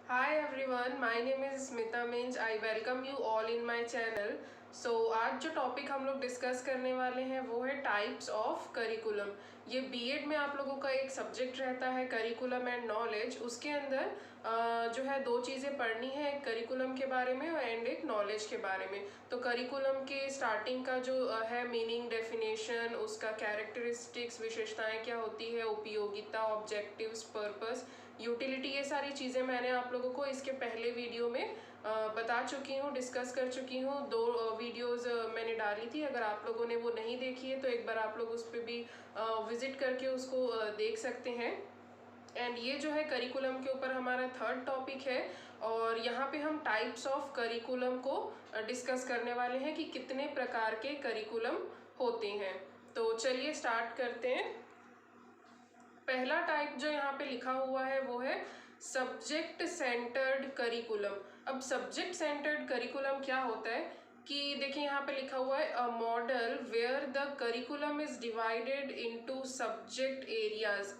Hi everyone, my name is Smita Minj. I welcome you all in my channel. आज जो topic हम लोग discuss करने वाले हैं वो है टाइप्स ऑफ करिकुलम। ये बीएड में आप लोगों का एक सब्जेक्ट रहता है करिकुलम एंड नॉलेज। उसके अंदर जो है दो चीज़ें पढ़नी है, एक करिकुलम के बारे में एंड एक नॉलेज के बारे में। तो करिकुलम के स्टार्टिंग का जो है मीनिंग, डेफिनेशन, उसका कैरेक्टरिस्टिक्स, विशेषताएं क्या होती है, उपयोगिता, ऑब्जेक्टिव्स, पर्पस, यूटिलिटी, ये सारी चीज़ें मैंने आप लोगों को इसके पहले वीडियो में बता चुकी हूँ, डिस्कस कर चुकी हूँ। दो वीडियोस मैंने डाली थी। अगर आप लोगों ने वो नहीं देखी है तो एक बार आप लोग उस पर भी विजिट करके उसको देख सकते हैं। एंड ये जो है करिकुलम के ऊपर हमारा थर्ड टॉपिक है और यहाँ पे हम टाइप्स ऑफ करिकुलम को डिस्कस करने वाले हैं कि कितने प्रकार के करिकुलम होते हैं। तो चलिए स्टार्ट करते हैं। पहला टाइप जो यहाँ पे लिखा हुआ है वो है सब्जेक्ट सेंटर्ड करिकुलम। अब सब्जेक्ट सेंटर्ड करिकुलम क्या होता है कि देखिए यहाँ पे लिखा हुआ है a model where the curriculum is divided into subject areas.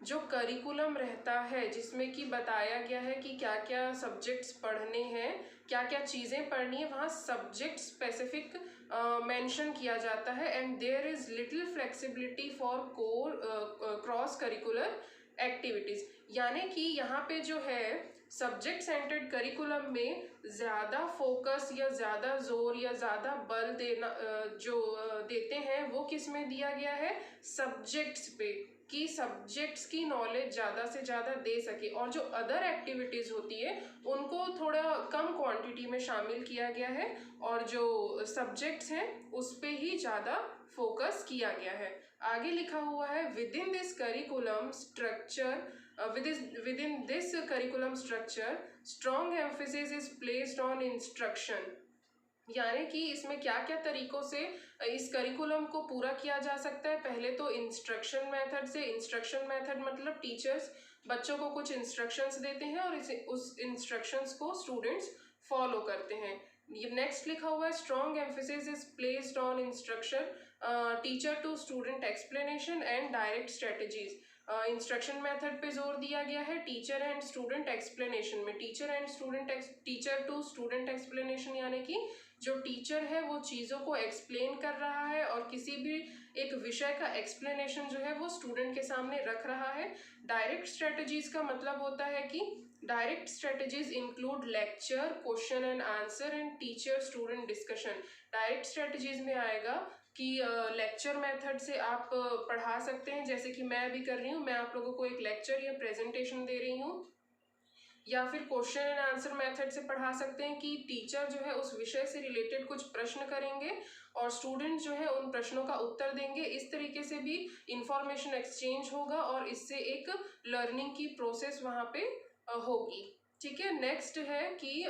जो करिकुलम रहता है जिसमें कि बताया गया है कि क्या क्या सब्जेक्ट्स पढ़ने हैं, क्या क्या चीज़ें पढ़नी है, वहाँ सब्जेक्ट स्पेसिफिक मेंशन किया जाता है and there is little flexibility for core cross curricular activities. यानी कि यहाँ पे जो है सब्जेक्ट सेंटर्ड करिकुलम में ज़्यादा फोकस या ज़्यादा जोर या ज़्यादा बल देना देते हैं वो किस में दिया गया है, सब्जेक्ट्स पे, कि सब्जेक्ट्स की नॉलेज ज़्यादा से ज़्यादा दे सके। और जो अदर एक्टिविटीज़ होती है उनको थोड़ा कम क्वांटिटी में शामिल किया गया है और जो सब्जेक्ट्स हैं उस पे ही ज़्यादा फोकस किया गया है। आगे लिखा हुआ है within this curriculum structure within this curriculum structure strong emphasis is placed on instruction। यानी कि इसमें क्या क्या तरीकों से इस करिकुलम को पूरा किया जा सकता है। पहले तो इंस्ट्रक्शन मेथड से। इंस्ट्रक्शन मेथड मतलब टीचर्स बच्चों को कुछ इंस्ट्रक्शंस देते हैं और उस इंस्ट्रक्शंस को स्टूडेंट्स फॉलो करते हैं। ये नेक्स्ट लिखा हुआ है strong emphasis is placed on instruction, teacher to student explanation and direct strategies. Instruction method पे जोर दिया गया है टीचर एंड स्टूडेंट एक्सप्लेनेशन में। टीचर टू स्टूडेंट एक्सप्लेनेशन यानी कि जो टीचर है वो चीज़ों को एक्सप्लेन कर रहा है और किसी भी एक विषय का एक्सप्लेनेशन जो है वो स्टूडेंट के सामने रख रहा है। डायरेक्ट स्ट्रेटजीज का मतलब होता है कि direct strategies include lecture, question and answer and teacher student discussion. Direct strategies में आएगा कि लेक्चर मेथड से आप पढ़ा सकते हैं, जैसे कि मैं भी कर रही हूँ, मैं आप लोगों को एक लेक्चर या प्रेजेंटेशन दे रही हूँ। या फिर क्वेश्चन एंड आंसर मेथड से पढ़ा सकते हैं कि टीचर जो है उस विषय से रिलेटेड कुछ प्रश्न करेंगे और स्टूडेंट जो है उन प्रश्नों का उत्तर देंगे। इस तरीके से भी इंफॉर्मेशन एक्सचेंज होगा और इससे एक लर्निंग की प्रोसेस वहाँ पे होगी। ठीक है। नेक्स्ट है कि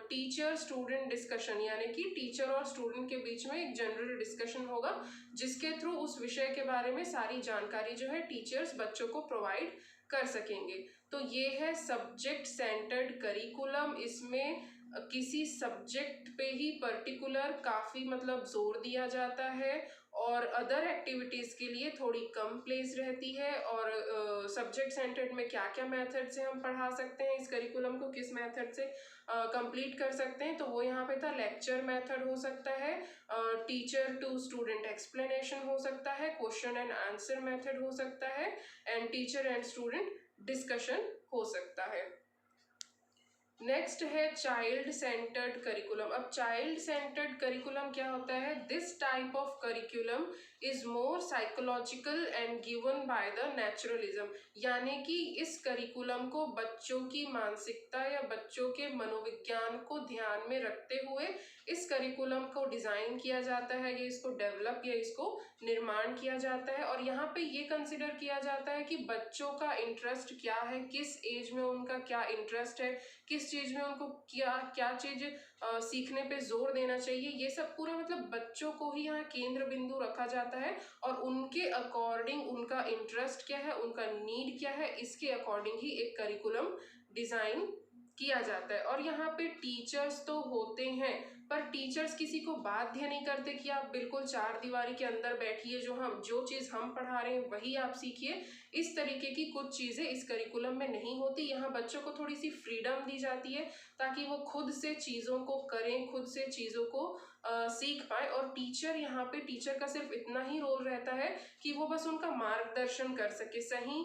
टीचर स्टूडेंट डिस्कशन, यानी कि टीचर और स्टूडेंट के बीच में एक जनरल डिस्कशन होगा जिसके थ्रू उस विषय के बारे में सारी जानकारी जो है टीचर्स बच्चों को प्रोवाइड कर सकेंगे। तो ये है सब्जेक्ट सेंटर्ड करिकुलम। इसमें किसी सब्जेक्ट पे ही पर्टिकुलर काफ़ी मतलब जोर दिया जाता है और अदर एक्टिविटीज़ के लिए थोड़ी कम प्लेस रहती है। और सब्जेक्ट सेंटर्ड में क्या क्या मेथड से हम पढ़ा सकते हैं, इस करिकुलम को किस मेथड से कंप्लीट कर सकते हैं, तो वो यहाँ पे था लेक्चर मेथड हो सकता है, टीचर टू स्टूडेंट एक्सप्लेनेशन हो सकता है, क्वेश्चन एंड आंसर मेथड हो सकता है and teacher and student discussion हो सकता है। नेक्स्ट है चाइल्ड सेंटर्ड करिकुलम। अब चाइल्ड सेंटर्ड करिकुलम क्या होता है, this type of curriculum is more psychological and given by the naturalism. यानी कि इस करिकुलम को बच्चों की मानसिकता या बच्चों के मनोविज्ञान को ध्यान में रखते हुए इस करिकुलम को डिज़ाइन किया जाता है, या इसको डेवलप या इसको निर्माण किया जाता है। और यहाँ पे ये कंसिडर किया जाता है कि बच्चों का इंटरेस्ट क्या है, किस एज में उनका क्या इंटरेस्ट है, किस चीज़ में उनको क्या क्या चीज़ सीखने पे जोर देना चाहिए, ये सब पूरा मतलब बच्चों को ही यहाँ केंद्र बिंदु रखा जाता है और उनके अकॉर्डिंग उनका इंटरेस्ट क्या है, उनका नीड क्या है, इसके अकॉर्डिंग ही एक करिकुलम डिज़ाइन किया जाता है। और यहाँ पे टीचर्स तो होते हैं, पर टीचर्स किसी को बाध्य नहीं करते कि आप बिल्कुल चार दीवारी के अंदर बैठिए, जो चीज़ हम पढ़ा रहे हैं वही आप सीखिए। इस तरीके की कुछ चीज़ें इस करिकुलम में नहीं होती। यहाँ बच्चों को थोड़ी सी फ्रीडम दी जाती है ताकि वो खुद से चीज़ों को करें, खुद से चीज़ों को सीख पाए। और टीचर का सिर्फ इतना ही रोल रहता है कि वो बस उनका मार्गदर्शन कर सके, सही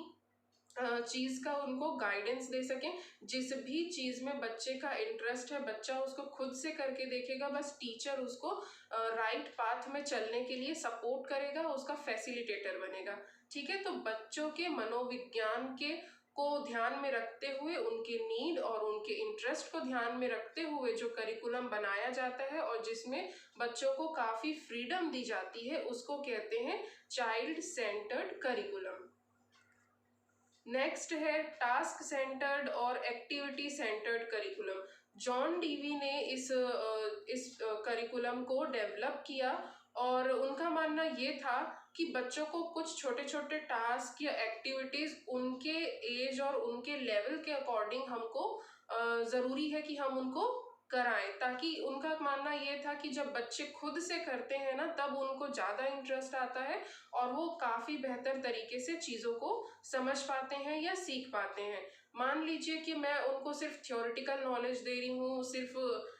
चीज़ का उनको गाइडेंस दे सकें। जिस भी चीज़ में बच्चे का इंटरेस्ट है, बच्चा उसको खुद से करके देखेगा, बस टीचर उसको राइट पाथ में चलने के लिए सपोर्ट करेगा, उसका फैसिलिटेटर बनेगा। ठीक है, तो बच्चों के मनोविज्ञान के को ध्यान में रखते हुए, उनके नीड और उनके इंटरेस्ट को ध्यान में रखते हुए जो करिकुलम बनाया जाता है और जिसमें बच्चों को काफ़ी फ्रीडम दी जाती है, उसको कहते हैं चाइल्ड सेंटर्ड करिकुलम। नेक्स्ट है टास्क सेंटर्ड और activity centred curriculum. John Dewey ने इस करिकुलम को डेवलप किया और उनका मानना ये था कि बच्चों को कुछ छोटे छोटे टास्क या एक्टिविटीज उनके एज और उनके लेवल के अकॉर्डिंग हमको ज़रूरी है कि हम उनको कराएं, ताकि उनका मानना ये था कि जब बच्चे खुद से करते हैं ना, तब उनको ज़्यादा इंटरेस्ट आता है और वो काफ़ी बेहतर तरीके से चीज़ों को समझ पाते हैं या सीख पाते हैं। मान लीजिए कि मैं उनको सिर्फ थ्योरेटिकल नॉलेज दे रही हूँ, सिर्फ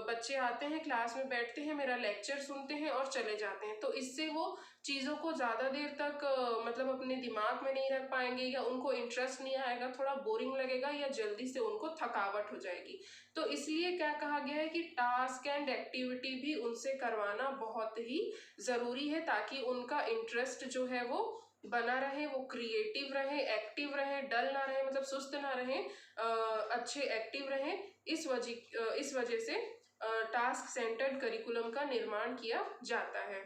बच्चे आते हैं, क्लास में बैठते हैं, मेरा लेक्चर सुनते हैं और चले जाते हैं, तो इससे वो चीज़ों को ज़्यादा देर तक मतलब अपने दिमाग में नहीं रख पाएंगे या उनको इंटरेस्ट नहीं आएगा, थोड़ा बोरिंग लगेगा या जल्दी से उनको थकावट हो जाएगी। तो इसलिए क्या कहा गया है कि टास्क एंड एक्टिविटी भी उनसे करवाना बहुत ही ज़रूरी है, ताकि उनका इंटरेस्ट जो है वो बना रहे, वो क्रिएटिव रहे, एक्टिव रहे, डल ना रहे, मतलब सुस्त ना रहे, अच्छे एक्टिव रहे। इस वजह से टास्क सेंटर्ड करिकुलम का निर्माण किया जाता है।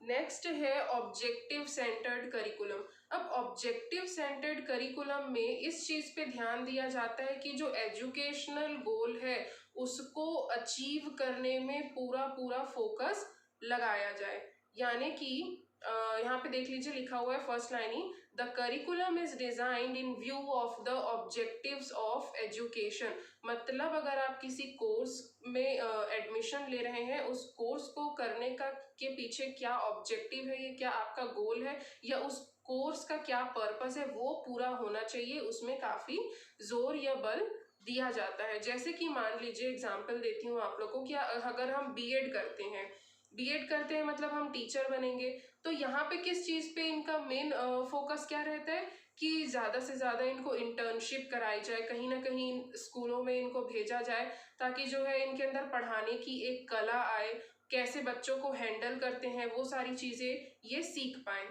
नेक्स्ट है ऑब्जेक्टिव सेंटर्ड करिकुलम। अब ऑब्जेक्टिव सेंटर्ड करिकुलम में इस चीज़ पे ध्यान दिया जाता है कि जो एजुकेशनल गोल है उसको अचीव करने में पूरा पूरा फोकस लगाया जाए। यानी कि यहाँ पे देख लीजिए, लिखा हुआ है first line he, the curriculum is designed in view of the objectives of education. मतलब अगर आप किसी कोर्स में एडमिशन ले रहे हैं, उस कोर्स को करने का के पीछे क्या ऑब्जेक्टिव है, ये क्या आपका गोल है या उस कोर्स का क्या पर्पस है, वो पूरा होना चाहिए। उसमें काफ़ी जोर या बल दिया जाता है। जैसे कि मान लीजिए, एग्जाम्पल देती हूँ आप लोग को कि अगर हम बीएड करते हैं मतलब हम टीचर बनेंगे, तो यहाँ पे किस चीज़ पे इनका मेन फोकस क्या रहता है कि ज़्यादा से ज़्यादा इनको इंटर्नशिप कराई जाए, कहीं ना कहीं स्कूलों में इनको भेजा जाए, ताकि जो है इनके अंदर पढ़ाने की एक कला आए, कैसे बच्चों को हैंडल करते हैं वो सारी चीज़ें ये सीख पाएं।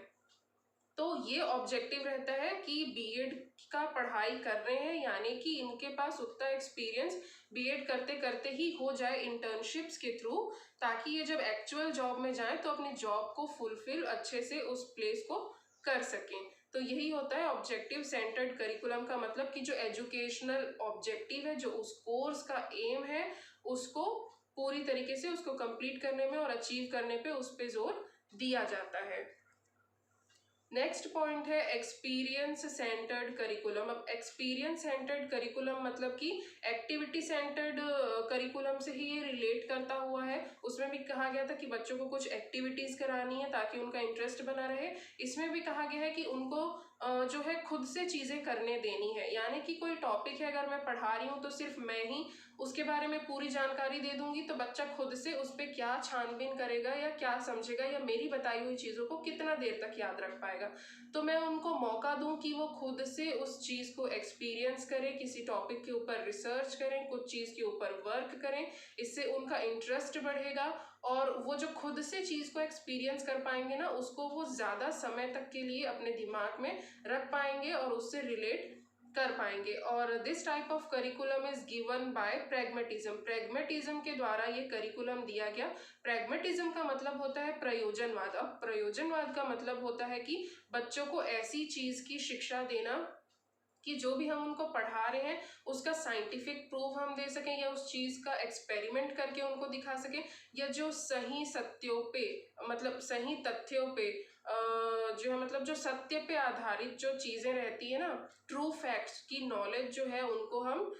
तो ये ऑब्जेक्टिव रहता है कि बीएड का पढ़ाई कर रहे हैं, यानी कि इनके पास उतना एक्सपीरियंस बीएड करते करते ही हो जाए इंटर्नशिप्स के थ्रू, ताकि ये जब एक्चुअल जॉब में जाएं तो अपनी जॉब को फुलफिल अच्छे से उस प्लेस को कर सकें। तो यही होता है ऑब्जेक्टिव सेंटर्ड करिकुलम का मतलब, कि जो एजुकेशनल ऑब्जेक्टिव है, जो उस कोर्स का एम है, उसको पूरी तरीके से उसको कंप्लीट करने में और अचीव करने पे उस पर जोर दिया जाता है। नेक्स्ट पॉइंट है एक्सपीरियंस सेंटर्ड करिकुलम। अब एक्सपीरियंस सेंटर्ड करिकुलम मतलब कि एक्टिविटी सेंटर्ड करिकुलम से ही ये रिलेट करता हुआ है। उसमें भी कहा गया था कि बच्चों को कुछ एक्टिविटीज़ करानी है ताकि उनका इंटरेस्ट बना रहे। इसमें भी कहा गया है कि उनको जो है खुद से चीज़ें करने देनी है, यानी कि कोई टॉपिक है, अगर मैं पढ़ा रही हूँ तो सिर्फ मैं ही उसके बारे में पूरी जानकारी दे दूंगी, तो बच्चा खुद से उस पर क्या छानबीन करेगा या क्या समझेगा या मेरी बताई हुई चीज़ों को कितना देर तक याद रख पाएगा। तो मैं उनको मौका दूं कि वो खुद से उस चीज़ को एक्सपीरियंस करें, किसी टॉपिक के ऊपर रिसर्च करें, कुछ चीज़ के ऊपर वर्क करें, इससे उनका इंटरेस्ट बढ़ेगा और वो जो खुद से चीज़ को एक्सपीरियंस कर पाएंगे ना, उसको वो ज़्यादा समय तक के लिए अपने दिमाग में रख पाएंगे और उससे रिलेट कर पाएंगे। और this type of curriculum is given by pragmatism के द्वारा ये करिकुलम दिया गया। प्रेगमेटिज्म का मतलब होता है प्रयोजनवाद। अब प्रयोजनवाद का मतलब होता है कि बच्चों को ऐसी चीज की शिक्षा देना कि जो भी हम उनको पढ़ा रहे हैं उसका साइंटिफिक प्रूफ हम दे सकें, या उस चीज़ का एक्सपेरिमेंट करके उनको दिखा सकें, या जो सही सत्यों पे मतलब सही तथ्यों पे जो है मतलब जो सत्य पे आधारित जो चीज़ें रहती है ना, ट्रू फैक्ट्स की नॉलेज जो है उनको हम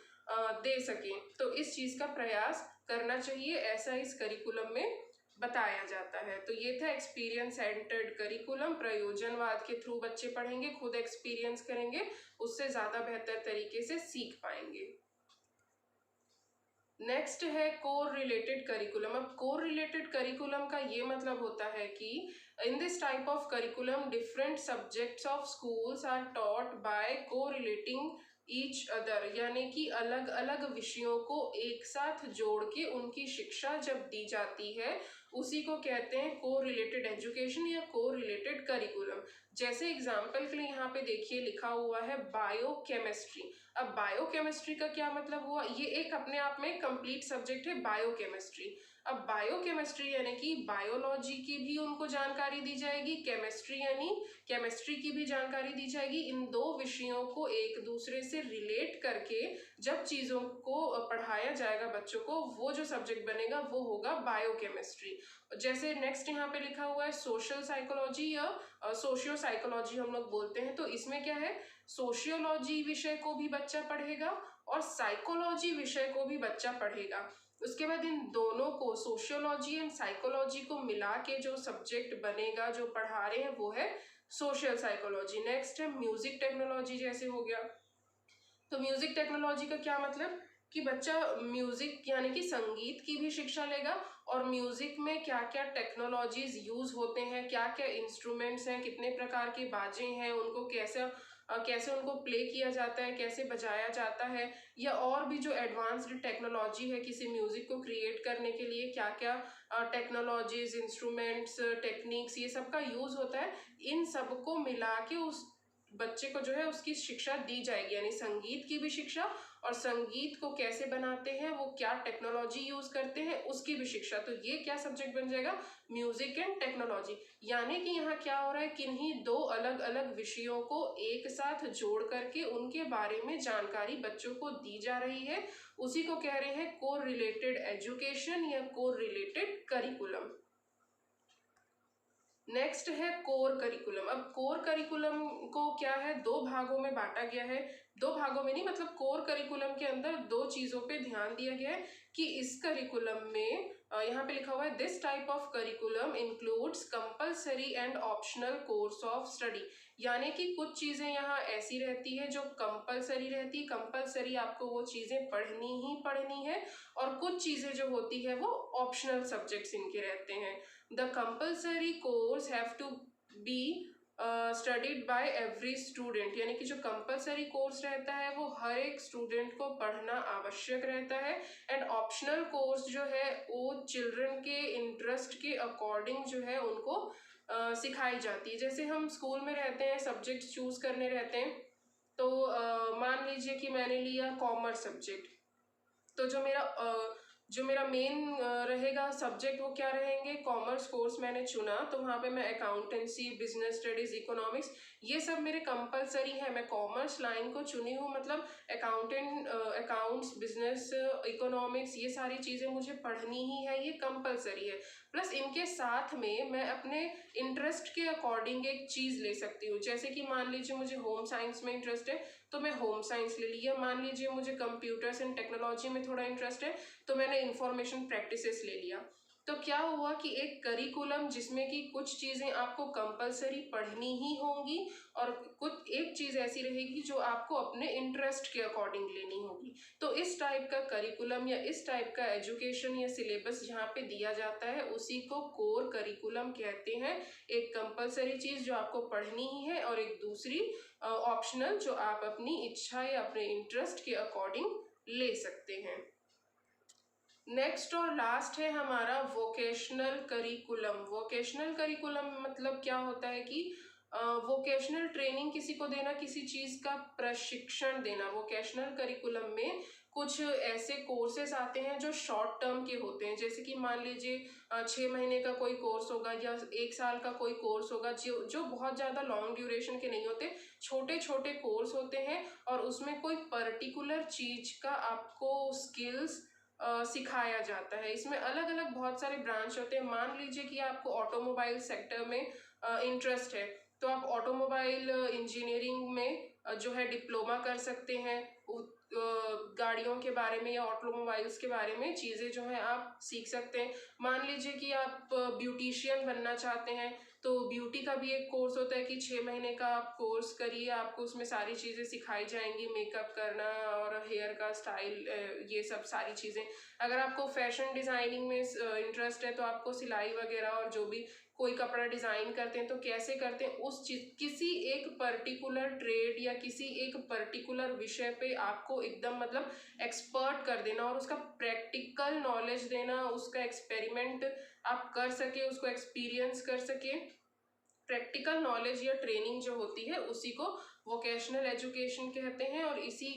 दे सकें। तो इस चीज़ का प्रयास करना चाहिए, ऐसा इस करिकुलम में बताया जाता है। तो ये था एक्सपीरियंस सेंटर्ड करिकुलम। प्रयोजनवाद के थ्रू बच्चे पढ़ेंगे, खुद एक्सपीरियंस करेंगे, उससे ज़्यादा बेहतर तरीके से सीख पाएंगे। नेक्स्ट है कोर रिलेटेड करिकुलम। अब कोर रिलेटेड करिकुलम का ये मतलब होता है कि in this type of curriculum different subjects of schools are taught by correlating each other, यानी कि अलग अलग विषयों को एक साथ जोड़ के उनकी शिक्षा जब दी जाती है, उसी को कहते हैं को रिलेटेड एजुकेशन या को रिलेटेड करिकुलम। जैसे एग्जाम्पल के लिए यहाँ पे देखिए लिखा हुआ है बायोकेमिस्ट्री। अब बायोकेमिस्ट्री का क्या मतलब हुआ, ये एक अपने आप में कंप्लीट सब्जेक्ट है बायोकेमिस्ट्री। अब बायोकेमिस्ट्री यानी कि बायोलॉजी की भी उनको जानकारी दी जाएगी, केमिस्ट्री यानी केमिस्ट्री की भी जानकारी दी जाएगी। इन दो विषयों को एक दूसरे से रिलेट करके जब चीज़ों को पढ़ाया जाएगा बच्चों को, वो जो सब्जेक्ट बनेगा वो होगा बायोकेमिस्ट्री। जैसे नेक्स्ट यहाँ पे लिखा हुआ है सोशल साइकोलॉजी या सोशियो साइकोलॉजी हम लोग बोलते हैं। तो इसमें क्या है, सोशियोलॉजी विषय को भी बच्चा पढ़ेगा और साइकोलॉजी विषय को भी बच्चा पढ़ेगा। उसके बाद इन दोनों को, सोशियोलॉजी एंड साइकोलॉजी को मिला के जो सब्जेक्ट बनेगा, जो पढ़ा रहे हैं, वो है सोशल साइकोलॉजी। नेक्स्ट है म्यूजिक टेक्नोलॉजी, जैसे हो गया। तो म्यूजिक टेक्नोलॉजी का क्या मतलब कि बच्चा म्यूजिक यानी कि संगीत की भी शिक्षा लेगा, और म्यूजिक में क्या क्या टेक्नोलॉजीज यूज होते हैं, क्या क्या इंस्ट्रूमेंट्स हैं, कितने प्रकार के बाजे हैं, उनको कैसे उनको प्ले किया जाता है, कैसे बजाया जाता है, या और भी जो एडवांस्ड टेक्नोलॉजी है किसी म्यूजिक को क्रिएट करने के लिए, क्या क्या टेक्नोलॉजीज, इंस्ट्रूमेंट्स, टेक्निक्स, ये सब का यूज होता है। इन सबको मिला के उस बच्चे को जो है उसकी शिक्षा दी जाएगी, यानी संगीत की भी शिक्षा, और संगीत को कैसे बनाते हैं, वो क्या टेक्नोलॉजी यूज करते हैं, उसकी भी शिक्षा। तो ये क्या सब्जेक्ट बन जाएगा, म्यूजिक एंड टेक्नोलॉजी। यानी कि यहाँ क्या हो रहा है, किन्हीं दो अलग अलग विषयों को एक साथ जोड़ करके उनके बारे में जानकारी बच्चों को दी जा रही है, उसी को कह रहे हैं कोर रिलेटेड एजुकेशन या कोर रिलेटेड करिकुलम। नेक्स्ट है कोर करिकुलम। अब कोर करिकुलम को क्या है, दो भागों में बांटा गया है। दो भागों में नहीं, मतलब कोर करिकुलम के अंदर दो चीजों पे ध्यान दिया गया है कि इस करिकुलम में यहाँ पे लिखा हुआ है this type of curriculum includes compulsory and optional course of study. यानी कि कुछ चीजें यहाँ ऐसी रहती है जो कंपलसरी रहती है, कंपलसरी आपको वो चीजें पढ़नी ही पढ़नी है, और कुछ चीजें जो होती है वो ऑप्शनल सब्जेक्ट्स इनके रहते हैं। The compulsory course have to be studied by every student, यानी कि जो कंपलसरी कोर्स रहता है वो हर एक स्टूडेंट को पढ़ना आवश्यक रहता है। एंड ऑप्शनल कोर्स जो है वो चिल्ड्रन के इंटरेस्ट के अकॉर्डिंग जो है उनको सिखाई जाती है। जैसे हम स्कूल में रहते हैं, सब्जेक्ट चूज करने रहते हैं, तो मान लीजिए कि मैंने लिया कॉमर्स सब्जेक्ट, तो जो मेरा मेन रहेगा सब्जेक्ट वो क्या रहेंगे, कॉमर्स कोर्स मैंने चुना, तो वहाँ पे मैं अकाउंटेंसी, बिजनेस स्टडीज, इकोनॉमिक्स, ये सब मेरे कंपलसरी है। मैं कॉमर्स लाइन को चुनी हूँ, मतलब अकाउंट्स, बिजनेस, इकोनॉमिक्स, ये सारी चीज़ें मुझे पढ़नी ही है, ये कंपलसरी है। प्लस इनके साथ में मैं अपने इंटरेस्ट के अकॉर्डिंग एक चीज़ ले सकती हूँ। जैसे कि मान लीजिए मुझे होम साइंस में इंटरेस्ट है, तो मैं होम साइंस ले लिया। मान लीजिए मुझे कंप्यूटर्स एंड टेक्नोलॉजी में थोड़ा इंटरेस्ट है, तो मैंने इंफॉर्मेशन प्रैक्टिसेस ले लिया। तो क्या हुआ कि एक करिकुलम जिसमें कि कुछ चीज़ें आपको कंपलसरी पढ़नी ही होंगी, और कुछ एक चीज़ ऐसी रहेगी जो आपको अपने इंटरेस्ट के अकॉर्डिंग लेनी होगी। तो इस टाइप का करिकुलम या इस टाइप का एजुकेशन या सिलेबस जहाँ पे दिया जाता है, उसी को कोर करिकुलम कहते हैं। एक कंपलसरी चीज़ जो आपको पढ़नी ही है, और एक दूसरी ऑप्शनल जो आप अपनी इच्छा या अपने इंटरेस्ट के अकॉर्डिंग ले सकते हैं। नेक्स्ट और लास्ट है हमारा वोकेशनल करिकुलम। वोकेशनल करिकुलम मतलब क्या होता है कि वोकेशनल ट्रेनिंग किसी को देना, किसी चीज़ का प्रशिक्षण देना। वोकेशनल करिकुलम में कुछ ऐसे कोर्सेज आते हैं जो शॉर्ट टर्म के होते हैं, जैसे कि मान लीजिए 6 महीने का कोई कोर्स होगा या 1 साल का कोई कोर्स होगा, जो बहुत ज़्यादा लॉन्ग ड्यूरेशन के नहीं होते, छोटे छोटे कोर्स होते हैं, और उसमें कोई पर्टिकुलर चीज़ का आपको स्किल्स सिखाया जाता है। इसमें अलग अलग बहुत सारे ब्रांच होते हैं। मान लीजिए कि आपको ऑटोमोबाइल सेक्टर में इंटरेस्ट है तो आप ऑटोमोबाइल इंजीनियरिंग में जो है डिप्लोमा कर सकते हैं। गाड़ियों के बारे में या ऑटोमोबाइल्स के बारे में चीज़ें जो है आप सीख सकते हैं। मान लीजिए कि आप ब्यूटिशियन बनना चाहते हैं तो ब्यूटी का भी एक कोर्स होता है कि 6 महीने का आप कोर्स करिए, आपको उसमें सारी चीज़ें सिखाई जाएंगी, मेकअप करना और हेयर का स्टाइल, ये सब सारी चीज़ें। अगर आपको फैशन डिज़ाइनिंग में इंटरेस्ट है तो आपको सिलाई वगैरह और जो भी कोई कपड़ा डिज़ाइन करते हैं तो कैसे करते हैं उस चीज किसी एक पर्टिकुलर ट्रेड या किसी एक पर्टिकुलर विषय पे आपको एकदम मतलब एक्सपर्ट कर देना और उसका प्रैक्टिकल नॉलेज देना, उसका एक्सपेरिमेंट आप कर सके, उसको एक्सपीरियंस कर सके। प्रैक्टिकल नॉलेज या ट्रेनिंग जो होती है उसी को वोकेशनल एजुकेशन कहते हैं और इसी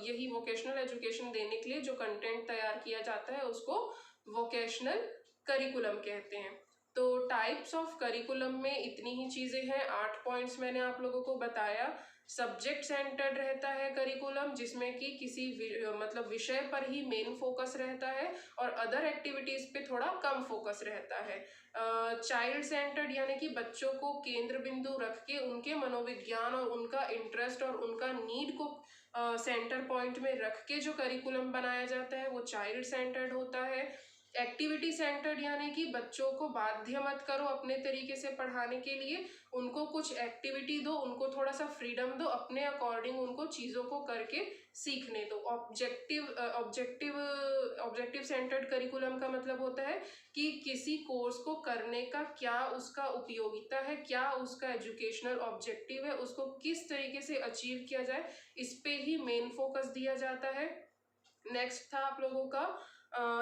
यही वोकेशनल एजुकेशन देने के लिए जो कंटेंट तैयार किया जाता है उसको वोकेशनल करिकुलम कहते हैं। तो टाइप्स ऑफ करिकुलम में इतनी ही चीज़ें हैं, 8 पॉइंट्स मैंने आप लोगों को बताया। सब्जेक्ट सेंटर्ड रहता है करिकुलम, जिसमें कि किसी मतलब विषय पर ही मेन फोकस रहता है और अदर एक्टिविटीज़ पे थोड़ा कम फोकस रहता है। चाइल्ड सेंटर्ड यानी कि बच्चों को केंद्र बिंदु रख के उनके मनोविज्ञान और उनका इंटरेस्ट और उनका नीड को सेंटर पॉइंट में रख के जो करिकुलम बनाया जाता है वो चाइल्ड सेंटर्ड होता है। एक्टिविटी सेंटर्ड यानी कि बच्चों को बाध्य मत करो अपने तरीके से पढ़ाने के लिए, उनको कुछ एक्टिविटी दो, उनको थोड़ा सा फ्रीडम दो, अपने अकॉर्डिंग उनको चीज़ों को करके सीखने दो। ऑब्जेक्टिव सेंटर्ड करिकुलम का मतलब होता है कि किसी कोर्स को करने का क्या उसका उपयोगिता है, क्या उसका एजुकेशनल ऑब्जेक्टिव है, उसको किस तरीके से अचीव किया जाए, इस पे ही मेन फोकस दिया जाता है। नेक्स्ट था आप लोगों का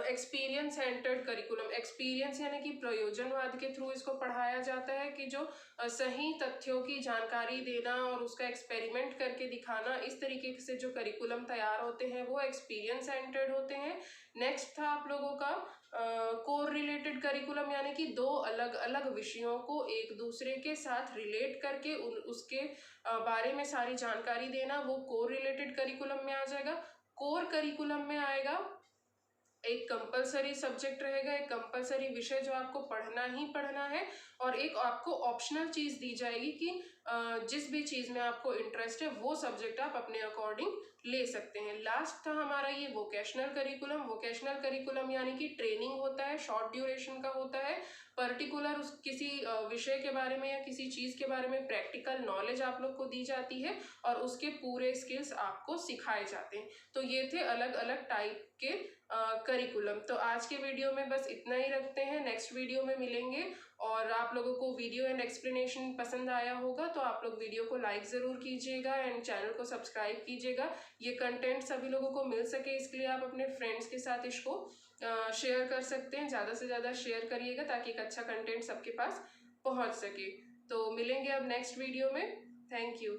एक्सपीरियंस सेंटर्ड करिकुलम। एक्सपीरियंस यानी कि प्रयोजनवाद के थ्रू इसको पढ़ाया जाता है कि जो सही तथ्यों की जानकारी देना और उसका एक्सपेरिमेंट करके दिखाना, इस तरीके से जो करिकुलम तैयार होते हैं वो एक्सपीरियंस सेंटर्ड होते हैं। नेक्स्ट था आप लोगों का कोर रिलेटेड करिकुलम यानी कि दो अलग अलग विषयों को एक दूसरे के साथ रिलेट करके उसके बारे में सारी जानकारी देना, वो कोर रिलेटेड करिकुलम में आ जाएगा। कोर करिकुलम में आएगा एक कंपलसरी सब्जेक्ट रहेगा, एक कंपलसरी विषय जो आपको पढ़ना ही पढ़ना है और एक आपको ऑप्शनल चीज़ दी जाएगी कि जिस भी चीज़ में आपको इंटरेस्ट है वो सब्जेक्ट आप अपने अकॉर्डिंग ले सकते हैं। लास्ट था हमारा ये वोकेशनल करिकुलम। वोकेशनल करिकुलम यानी कि ट्रेनिंग होता है, शॉर्ट ड्यूरेशन का होता है, पर्टिकुलर उस किसी विषय के बारे में या किसी चीज़ के बारे में प्रैक्टिकल नॉलेज आप लोग को दी जाती है और उसके पूरे स्किल्स आपको सिखाए जाते हैं। तो ये थे अलग अलग टाइप के करिकुलम। तो आज के वीडियो में बस इतना ही रखते हैं, नेक्स्ट वीडियो में मिलेंगे। और आप लोगों को वीडियो एंड एक्सप्लेनेशन पसंद आया होगा तो आप लोग वीडियो को लाइक ज़रूर कीजिएगा एंड चैनल को सब्सक्राइब कीजिएगा। ये कंटेंट सभी लोगों को मिल सके इसके लिए आप अपने फ्रेंड्स के साथ इसको शेयर कर सकते हैं। ज़्यादा से ज़्यादा शेयर करिएगा ताकि एक अच्छा कंटेंट सबके पास पहुंच सके। तो मिलेंगे अब नेक्स्ट वीडियो में। Thank you.